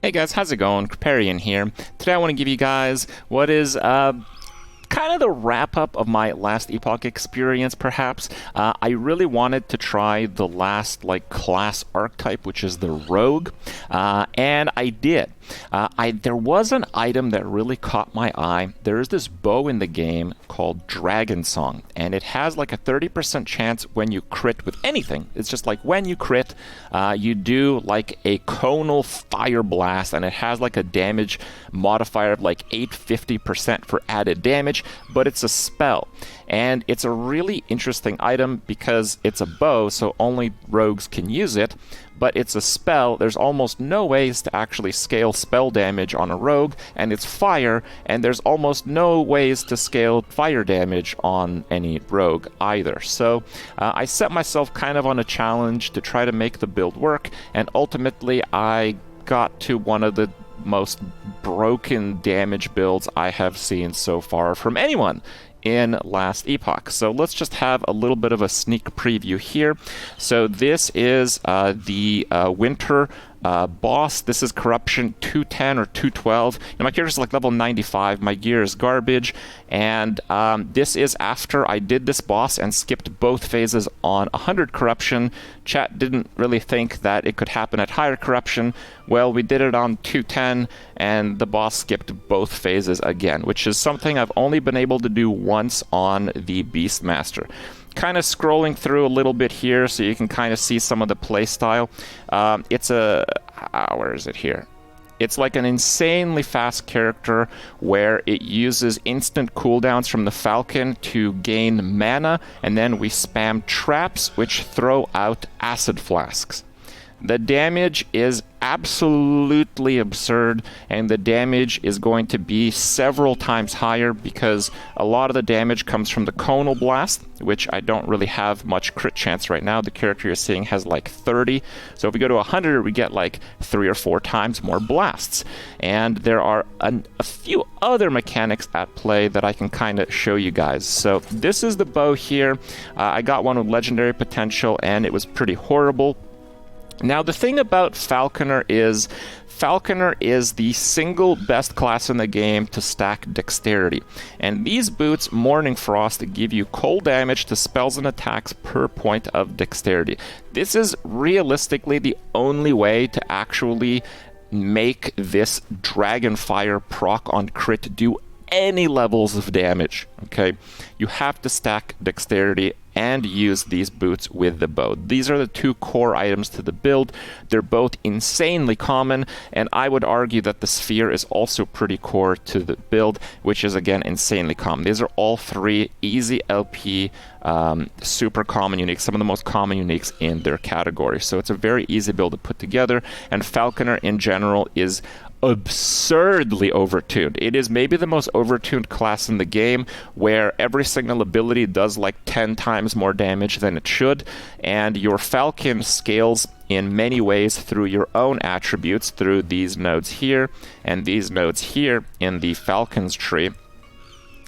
Hey guys, how's it going? Kripparrian here. Today I want to give you guys what is kind of the wrap-up of my last Epoch experience, perhaps. I really wanted to try the last class archetype, which is the Rogue, and I did. There was an item that really caught my eye. There is this bow in the game called DRAGONSONG, and it has like a 30% chance when you crit with anything. It's just like when you crit, you do like a conal fire blast, and it has like a damage modifier of like 850% for added damage, but it's a spell. And it's a really interesting item because it's a bow, so only rogues can use it, but it's a spell. There's almost no ways to actually scale spell damage on a rogue, and it's fire, and there's almost no ways to scale fire damage on any rogue either. So I set myself kind of on a challenge to try to make the build work, and ultimately I got to one of the most broken damage builds I have seen so far from anyone in last Epoch. So let's just have a little bit of a sneak preview here. So this is the winter boss. This is corruption 210 or 212. Now my character's like level 95. My gear is garbage, and this is after I did this boss and skipped both phases on 100 corruption. Chat didn't really think that it could happen at higher corruption. Well, we did it on 210, and the boss skipped both phases again, which is something I've only been able to do once on the Beastmaster. Kind of scrolling through a little bit here so you can kind of see some of the playstyle. It's a... where is it here? It's like an insanely fast character where it uses instant cooldowns from the Falcon to gain mana, and then we spam traps which throw out acid flasks. The damage is absolutely absurd, and the damage is going to be several times higher because a lot of the damage comes from the conal blast, which I don't really have much crit chance right now. The character you're seeing has like 30, so if we go to 100 we get like 3 or 4 times more blasts. And there are a few other mechanics at play that I can kind of show you guys. So this is the bow here. I got one with legendary potential and it was pretty horrible. Now, the thing about Falconer is the single best class in the game to stack dexterity. And these boots, Morning Frost, give you cold damage to spells and attacks per point of dexterity. This is realistically the only way to actually make this Dragonfire proc on crit do any levels of damage. Okay, you have to stack dexterity and use these boots with the bow. These are the two core items to the build. They're both insanely common, and I would argue that the sphere is also pretty core to the build, which is again insanely common. These are all three easy LP, super common uniques, some of the most common uniques in their category. So it's a very easy build to put together, and Falconer in general is absurdly overtuned. It is maybe the most overtuned class in the game, where every single ability does like 10 times more damage than it should, and your Falcon scales in many ways through your own attributes, through these nodes here and these nodes here in the Falcon's tree.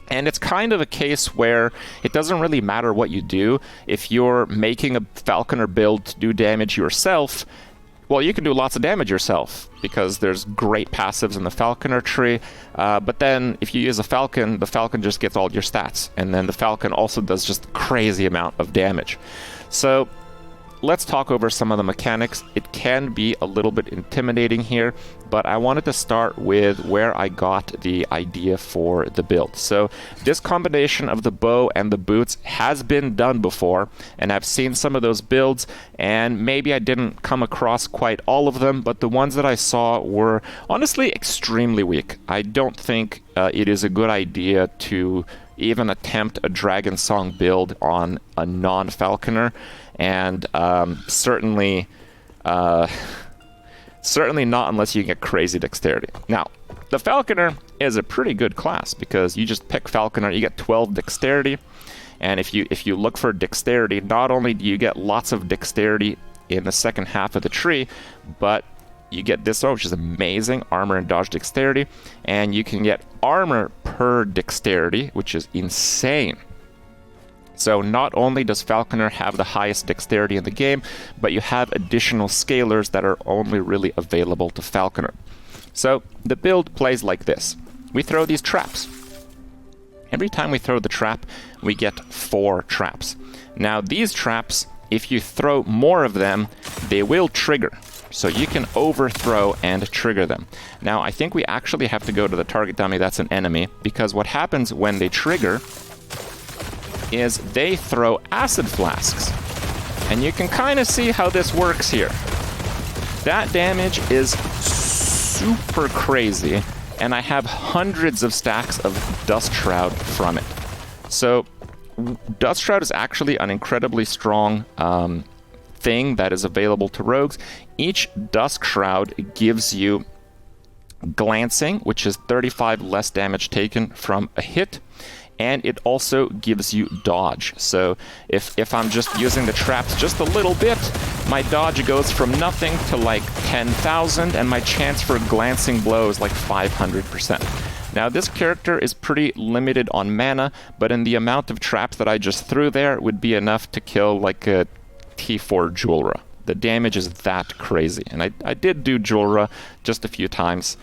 And it's kind of a case where it doesn't really matter what you do. If you're making a Falconer build to do damage yourself, well, you can do lots of damage yourself because there's great passives in the Falconer tree, but then if you use a Falcon, the Falcon just gets all your stats, and then the Falcon also does just a crazy amount of damage. So let's talk over some of the mechanics. It can be a little bit intimidating here, but I wanted to start with where I got the idea for the build. So this combination of the bow and the boots has been done before, and I've seen some of those builds, and maybe I didn't come across quite all of them, but the ones that I saw were honestly extremely weak. I don't think it is a good idea to even attempt a Dragonsong build on a non-Falconer, and certainly not unless you get crazy dexterity. Now, the Falconer is a pretty good class because you just pick Falconer, you get 12 dexterity, and if you look for dexterity, not only do you get lots of dexterity in the second half of the tree, but you get this one, which is amazing, armor and dodge dexterity, and you can get armor per dexterity, which is insane. So not only does Falconer have the highest dexterity in the game, but you have additional scalars that are only really available to Falconer. So the build plays like this. We throw these traps. Every time we throw the trap, we get 4 traps. Now these traps, if you throw more of them, they will trigger. So you can overthrow and trigger them. Now I think we actually have to go to the target dummy that's an enemy, because what happens when they trigger is they throw acid flasks. And you can kind of see how this works here. That damage is super crazy, and I have hundreds of stacks of Dust Shroud from it. So Dust Shroud is actually an incredibly strong thing that is available to rogues. Each Dust Shroud gives you glancing, which is 35 less damage taken from a hit, and it also gives you dodge. So if I'm just using the traps just a little bit, my dodge goes from nothing to like 10,000, and my chance for glancing blow is like 500%. Now this character is pretty limited on mana, but in the amount of traps that I just threw there would be enough to kill like a T4 Julra. The damage is that crazy, and I did do Julra just a few times.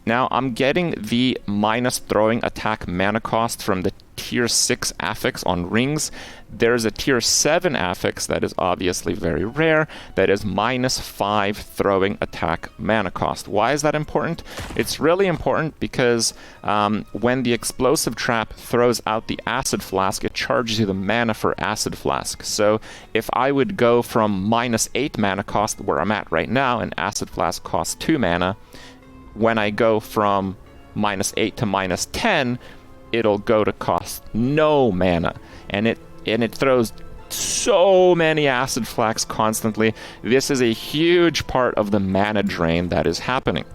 Now I'm getting the minus throwing attack mana cost from the tier 6 affix on rings. There's a tier 7 affix that is obviously very rare, that is minus 5 throwing attack mana cost. Why is that important? It's really important because when the explosive trap throws out the acid flask, it charges you the mana for acid flask. So if I would go from minus 8 mana cost where I'm at right now, and acid flask costs 2 mana, when I go from minus 8 to minus 10, it'll go to cost no mana. And it throws so many acid flasks constantly. This is a huge part of the mana drain that is happening.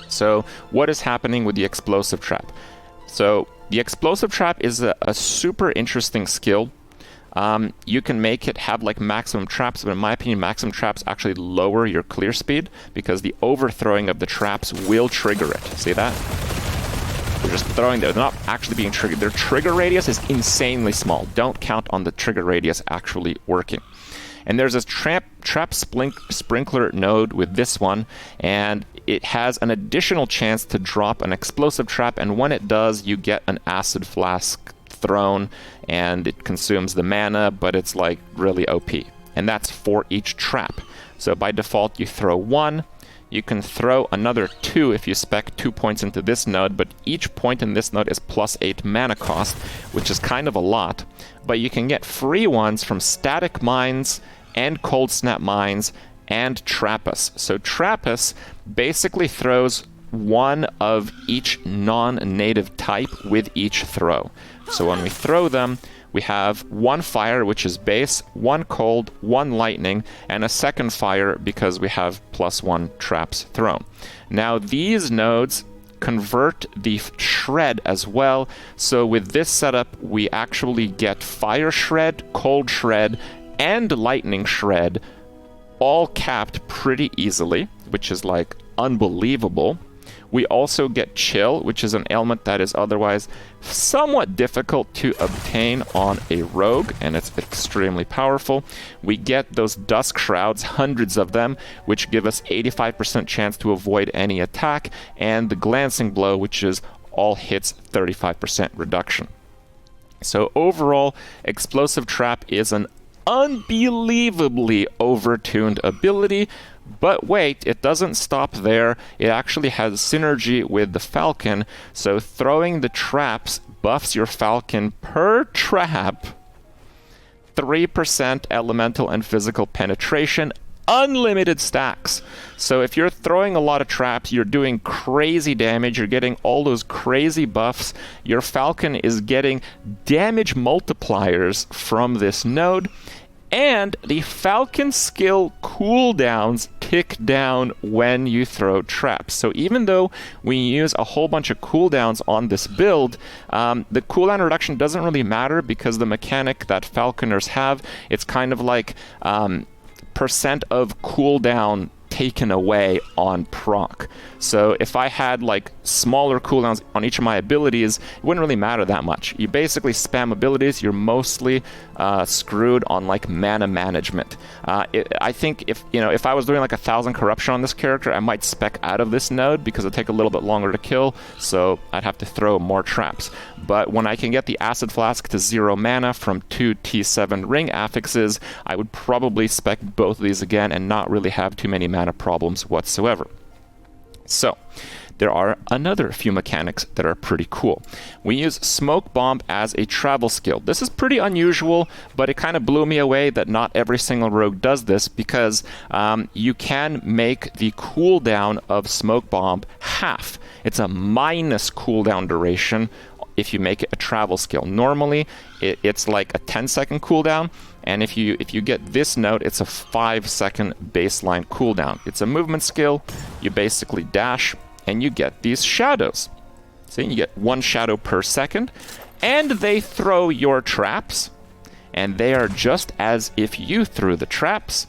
So what is happening with the explosive trap? So the explosive trap is a super interesting skill. You can make it have like maximum traps, but in my opinion, maximum traps actually lower your clear speed because the overthrowing of the traps will trigger it. See that? They're just throwing, they're not actually being triggered. Their trigger radius is insanely small. Don't count on the trigger radius actually working. And there's this trap sprinkler node with this one, and it has an additional chance to drop an explosive trap, and when it does, you get an acid flask thrown, and it consumes the mana, but it's like really OP. And that's for each trap. So by default, you throw 1. You can throw another 2 if you spec 2 points into this node, but each point in this node is plus 8 mana cost, which is kind of a lot. But you can get free ones from static mines and cold snap mines and Trappus. So Trappus basically throws 1 of each non-native type with each throw. So when we throw them, we have 1 fire, which is base, 1 cold, 1 lightning, and a second fire because we have +1 traps thrown. Now these nodes convert the shred as well, so with this setup we actually get fire shred, cold shred, and lightning shred all capped pretty easily, which is like unbelievable. We also get chill, which is an ailment that is otherwise somewhat difficult to obtain on a rogue, and it's extremely powerful. We get those dusk shrouds, hundreds of them, which give us 85% chance to avoid any attack, and the glancing blow, which is all hits 35% reduction. So overall, explosive trap is an unbelievably overtuned ability. But wait, it doesn't stop there. It actually has synergy with the Falcon, so throwing the traps buffs your Falcon per trap 3% elemental and physical penetration, unlimited stacks. So if you're throwing a lot of traps, you're doing crazy damage, you're getting all those crazy buffs, your Falcon is getting damage multipliers from this node. And the Falcon skill cooldowns tick down when you throw traps. So even though we use a whole bunch of cooldowns on this build, the cooldown reduction doesn't really matter because the mechanic that Falconers have, it's kind of like percent of cooldown taken away on proc. So if I had like smaller cooldowns on each of my abilities, it wouldn't really matter that much. You basically spam abilities, you're mostly screwed on like mana management. I think if I was doing like 1,000 corruption on this character, I might spec out of this node because it'd take a little bit longer to kill, so I'd have to throw more traps. But when I can get the acid flask to 0 mana from 2 T7 ring affixes, I would probably spec both of these again and not really have too many mana problems whatsoever. So there are another few mechanics that are pretty cool. We use Smoke Bomb as a travel skill. This is pretty unusual, but it kind of blew me away that not every single rogue does this, because you can make the cooldown of Smoke Bomb half. It's a minus cooldown duration if you make it a travel skill. Normally, it's like a 10-second cooldown, and if you get this node, it's a 5-second baseline cooldown. It's a movement skill. You basically dash, and you get these shadows. So you get 1 shadow per second, and they throw your traps, and they are just as if you threw the traps,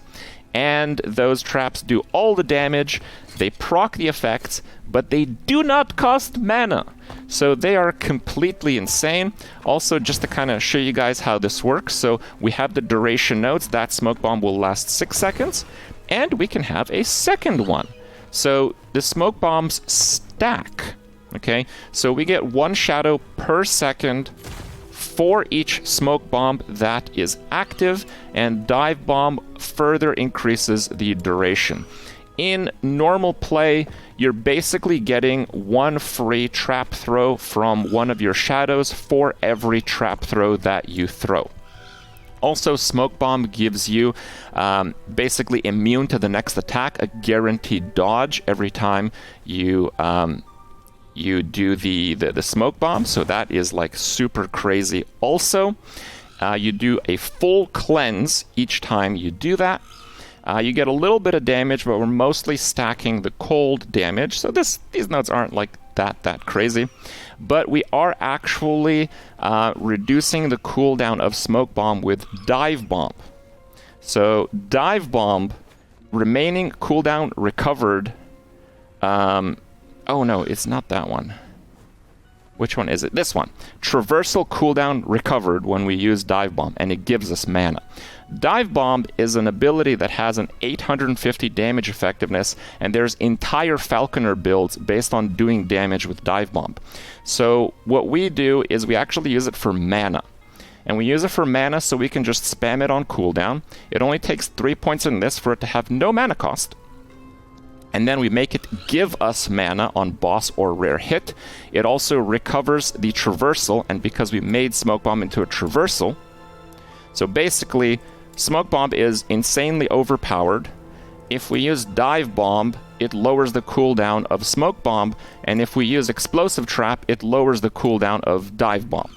and those traps do all the damage. They proc the effects, but they do not cost mana. So they are completely insane. Also, just to kind of show you guys how this works, so we have the duration nodes. That Smoke Bomb will last 6 seconds, and we can have a second one. So the Smoke Bombs stack, okay? So we get 1 shadow per second for each Smoke Bomb that is active, and Dive Bomb further increases the duration. In normal play, you're basically getting 1 free trap throw from one of your shadows for every trap throw that you throw. Also, Smoke Bomb gives you basically immune to the next attack, a guaranteed dodge every time you do the Smoke Bomb, so that is like super crazy. Also, you do a full cleanse each time you do that. You get a little bit of damage, but we're mostly stacking the cold damage, so these nodes aren't like that crazy. But we are actually reducing the cooldown of Smoke Bomb with Dive Bomb. So Dive Bomb, remaining cooldown recovered. Oh no, it's not that one. Which one is it? This one. Traversal cooldown recovered when we use Dive Bomb, and it gives us mana. Dive Bomb is an ability that has an 850 damage effectiveness, and there's entire Falconer builds based on doing damage with Dive Bomb. So what we do is we actually use it for mana. And we use it for mana so we can just spam it on cooldown. It only takes 3 points in this for it to have no mana cost. And then we make it give us mana on boss or rare hit. It also recovers the traversal, and because we made Smoke Bomb into a traversal, so basically Smoke Bomb is insanely overpowered. If we use Dive Bomb, it lowers the cooldown of Smoke Bomb, and if we use Explosive Trap, it lowers the cooldown of Dive Bomb.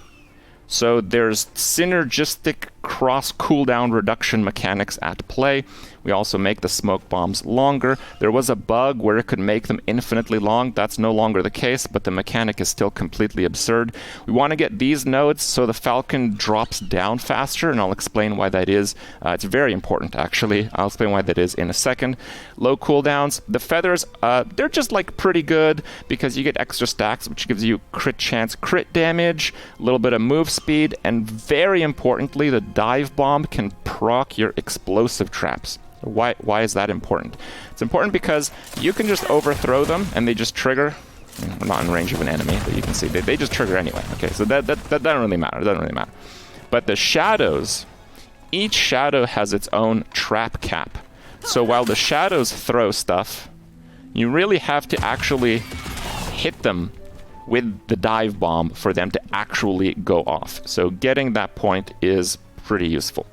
So there's synergistic cross cooldown reduction mechanics at play. We also make the Smoke Bombs longer. There was a bug where it could make them infinitely long. That's no longer the case, but the mechanic is still completely absurd. We want to get these nodes so the Falcon drops down faster, and I'll explain why that is. It's very important, actually. I'll explain why that is in a second. Low cooldowns. The feathers, they're just like pretty good because you get extra stacks, which gives you crit chance, crit damage, a little bit of move speed, and very importantly, the Dive Bomb can proc your explosive traps. Why is that important? It's important because you can just overthrow them and they just trigger. We're not in range of an enemy, but you can see they just trigger anyway. Okay, so that doesn't really matter. It doesn't really matter. But the shadows, each shadow has its own trap cap. So while the shadows throw stuff, you really have to actually hit them with the Dive Bomb for them to actually go off. So getting that point is pretty useful.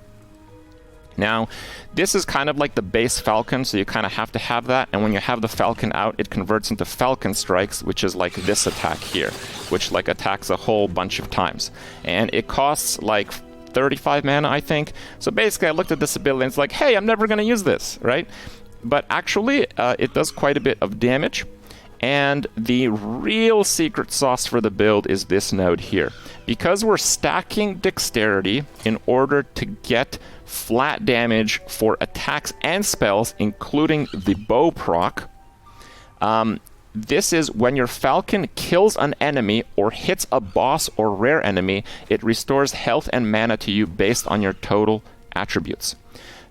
Now, this is kind of like the base Falcon, so you kind of have to have that, and when you have the Falcon out, it converts into Falcon Strikes, which is like this attack here, which like attacks a whole bunch of times. And it costs like 35 mana, I think. So basically, I looked at this ability, and it's like, hey, I'm never going to use this, right? But actually, it does quite a bit of damage. And the real secret sauce for the build is this node here. Because we're stacking dexterity in order to get flat damage for attacks and spells, including the bow proc, this is when your Falcon kills an enemy or hits a boss or rare enemy, it restores health and mana to you based on your total attributes.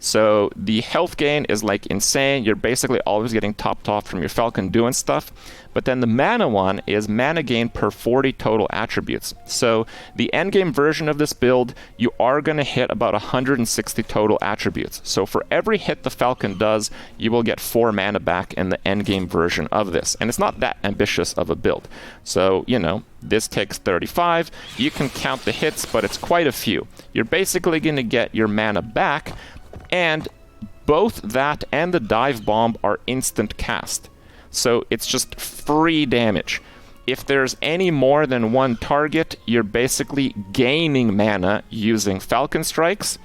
So the health gain is like insane. You're basically always getting topped off from your Falcon doing stuff. But then the mana one is mana gain per 40 total attributes. So the endgame version of this build, you are going to hit about 160 total attributes. So for every hit the Falcon does, you will get 4 mana back in the endgame version of this. And it's not that ambitious of a build. So, you know, this takes 35. You can count the hits, but it's quite a few. You're basically going to get your mana back. And both that and the dive bomb are instant cast. So it's just free damage. If there's any more than one target, you're basically gaining mana using Falcon strikes,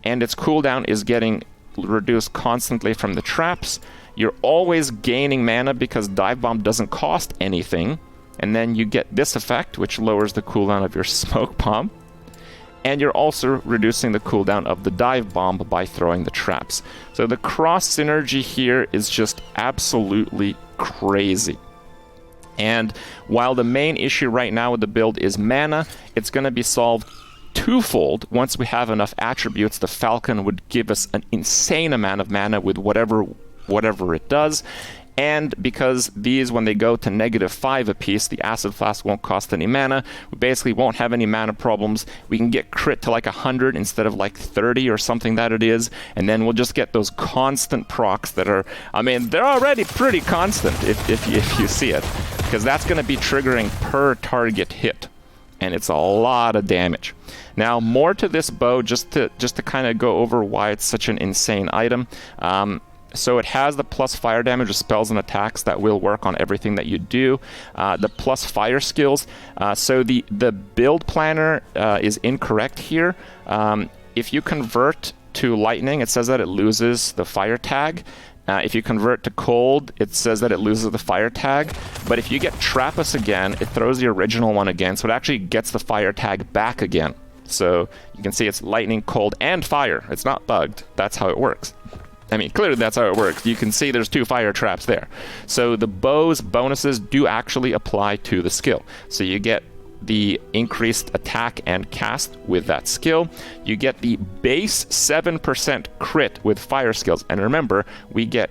and its cooldown is getting reduced constantly from the traps. You're always gaining mana because dive bomb doesn't cost anything. And then you get this effect, which lowers the cooldown of your smoke bomb. And you're also reducing the cooldown of the dive bomb by throwing the traps. So the cross synergy here is just absolutely crazy. And while the main issue right now with the build is mana, it's going to be solved twofold. Once we have enough attributes, the Falcon would give us an insane amount of mana with whatever it does. And because these, when they go to -5 apiece, the Acid Flask won't cost any mana. We basically won't have any mana problems. We can get crit to like 100 instead of like 30 or something that it is. And then we'll just get those constant procs that are, I mean, they're already pretty constant if you see it. Because that's going to be triggering per target hit. And it's a lot of damage. Now, more to this bow, just to kind of go over why it's such an insane item. So it has the plus fire damage of spells and attacks that will work on everything that you do. The plus fire skills. So the build planner is incorrect here. If you convert to lightning, it says that it loses the fire tag. If you convert to cold, it says that it loses the fire tag. But if you get Trappist again, it throws the original one again. So it actually gets the fire tag back again. So you can see it's lightning, cold, and fire. It's not bugged. That's how it works. I mean, clearly that's how it works. You can see there's 2 fire traps there. So the bow's bonuses do actually apply to the skill. So you get the increased attack and cast with that skill. You get the base 7% crit with fire skills. And remember, we get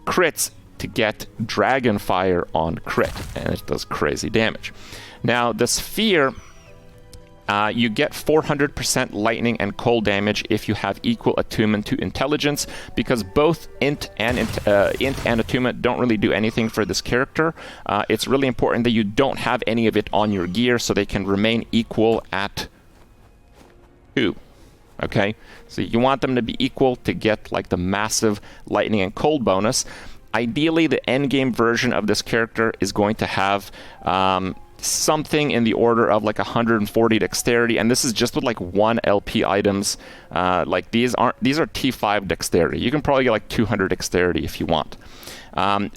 crits to get Dragon Fire on crit. And it does crazy damage. Now, the sphere... you get 400% lightning and cold damage if you have equal attunement to intelligence, because both int and attunement don't really do anything for this character. It's really important that you don't have any of it on your gear so they can remain equal at 2. Okay? So you want them to be equal to get like the massive lightning and cold bonus. Ideally, the endgame version of this character is going to have... something in the order of like 140 dexterity, and this is just with like 1 LP items. Like these are T5 dexterity. You can probably get like 200 dexterity if you want.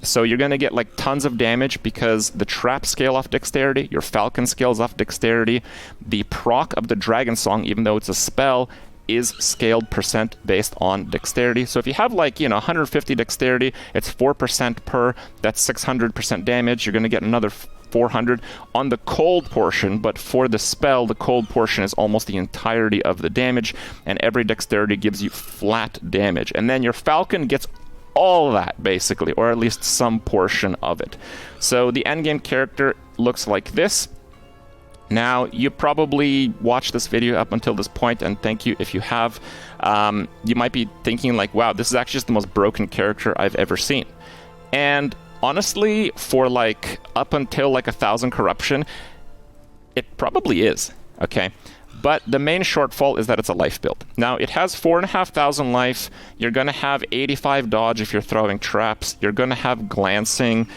So you're going to get like tons of damage because the trap scale off dexterity, your Falcon scales off dexterity, the proc of the Dragonsong, even though it's a spell, is scaled percent based on dexterity. So if you have like, 150 dexterity, it's 4% per, that's 600% damage. You're going to get another 400 on the cold portion, but for the spell, the cold portion is almost the entirety of the damage, and every dexterity gives you flat damage. And then your Falcon gets all that, basically, or at least some portion of it. So the endgame character looks like this. Now, you probably watched this video up until this point, and thank you if you have. You might be thinking like, wow, this is actually just the most broken character I've ever seen. And honestly, for like up until like 1,000 corruption, it probably is, okay? But the main shortfall is that it's a life build. Now, it has 4,500 life. You're going to have 85 dodge if you're throwing traps. You're going to have glancing.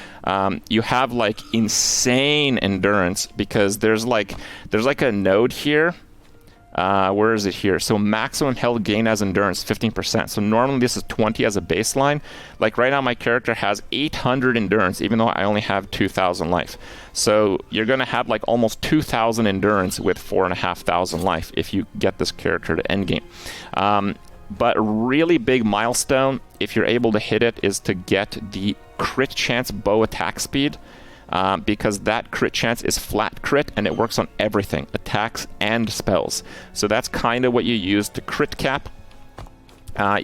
You have like insane endurance because there's like a node here. Where is it here? So maximum health gain as endurance, 15%. So normally this is 20 as a baseline. Like right now my character has 800 endurance, even though I only have 2,000 life. So you're going to have like almost 2,000 endurance with 4,500 life if you get this character to endgame. But a really big milestone, if you're able to hit it, is to get the crit chance bow attack speed. Because that crit chance is flat crit and it works on everything, attacks and spells. So that's kind of what you use to crit cap.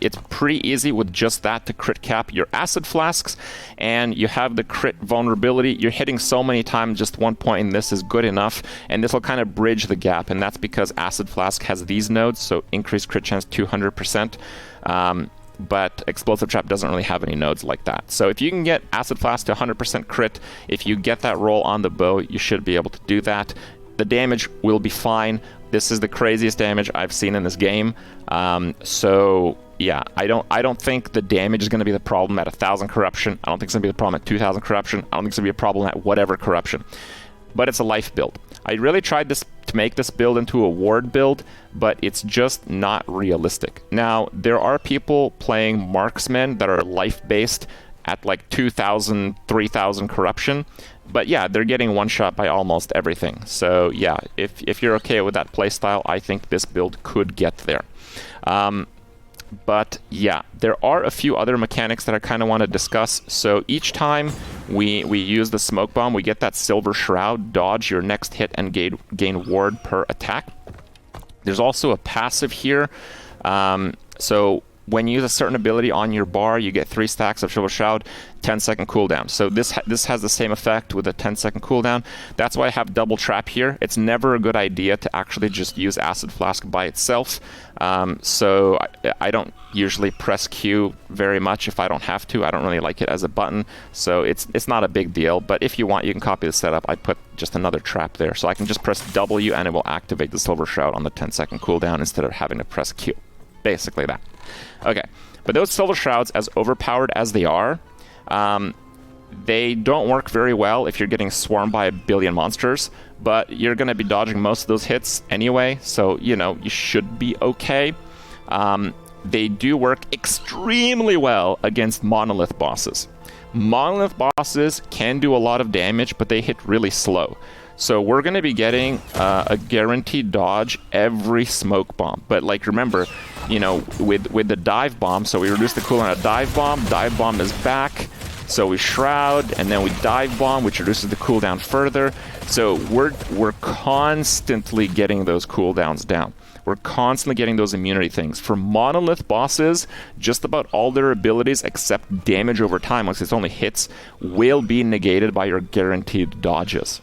It's pretty easy with just that to crit cap your acid flasks, and you have the crit vulnerability. You're hitting so many times, just one point, and this is good enough, and this will kind of bridge the gap, and that's because acid flask has these nodes, so increased crit chance 200%. But Explosive Trap doesn't really have any nodes like that. So if you can get Acid Flask to 100% crit, if you get that roll on the bow, you should be able to do that. The damage will be fine. This is the craziest damage I've seen in this game. So yeah, I don't think the damage is going to be the problem at 1,000 corruption. I don't think it's going to be the problem at 2,000 corruption. I don't think it's going to be a problem at whatever corruption. But it's a life build. I really tried to make this build into a ward build, but it's just not realistic. Now, there are people playing marksmen that are life-based at like 2,000, 3,000 corruption, but yeah, they're getting one-shot by almost everything. So yeah, if you're okay with that playstyle, I think this build could get there. But yeah, there are a few other mechanics that I kind of want to discuss. So each time we use the smoke bomb, we get that silver shroud, dodge your next hit and gain ward per attack. There's also a passive here. So when you use a certain ability on your bar, you get 3 stacks of Silver Shroud, 10-second cooldown. So this has the same effect with a 10-second cooldown. That's why I have double trap here. It's never a good idea to actually just use Acid Flask by itself. So I don't usually press Q very much if I don't have to. I don't really like it as a button, so it's not a big deal. But if you want, you can copy the setup. I put just another trap there, so I can just press W and it will activate the Silver Shroud on the 10-second cooldown instead of having to press Q. Basically that. Okay, but those Silver Shrouds, as overpowered as they are, they don't work very well if you're getting swarmed by a billion monsters, but you're going to be dodging most of those hits anyway, so, you know, you should be okay. They do work extremely well against monolith bosses. Monolith bosses can do a lot of damage, but they hit really slow. So we're going to be getting a guaranteed dodge every smoke bomb. But like, remember, you know, with the dive bomb, so we reduce the cooldown of dive bomb is back, so we shroud, and then we dive bomb, which reduces the cooldown further. So we're constantly getting those cooldowns down. We're constantly getting those immunity things. For monolith bosses, just about all their abilities except damage over time, once it's only hits, will be negated by your guaranteed dodges.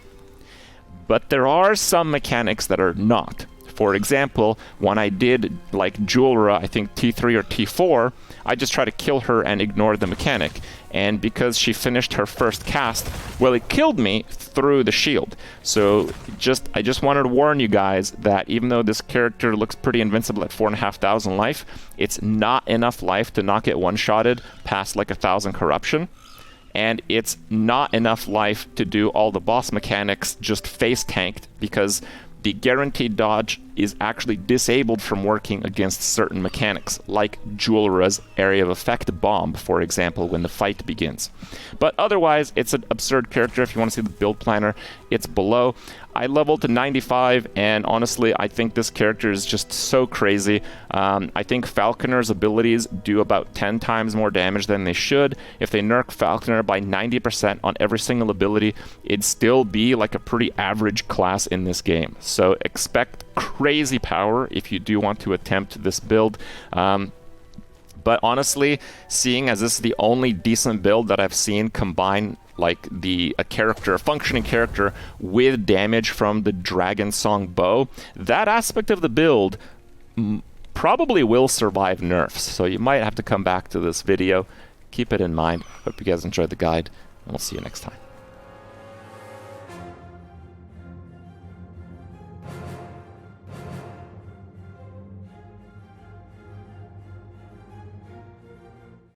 But there are some mechanics that are not. For example, when I did like Julra, I think T3 or T4, I just tried to kill her and ignored the mechanic. And because she finished her first cast, well, it killed me through the shield. So I just wanted to warn you guys that even though this character looks pretty invincible at 4,500 life, it's not enough life to not get one-shotted past like 1,000 corruption. And it's not enough life to do all the boss mechanics just face tanked, because the guaranteed dodge is actually disabled from working against certain mechanics, like Julra's Area of Effect bomb, for example, when the fight begins. But otherwise, it's an absurd character. If you want to see the build planner, it's below. I leveled to 95, and honestly, I think this character is just so crazy. I think Falconer's abilities do about 10 times more damage than they should. If they nerf Falconer by 90% on every single ability, it'd still be like a pretty average class in this game. So expect crazy power if you do want to attempt this build. But honestly, seeing as this is the only decent build that I've seen combine like a functioning character with damage from the Dragonsong bow, that aspect of the build probably will survive nerfs. So you might have to come back to this video. Keep it in mind. Hope you guys enjoyed the guide, and we'll see you next time.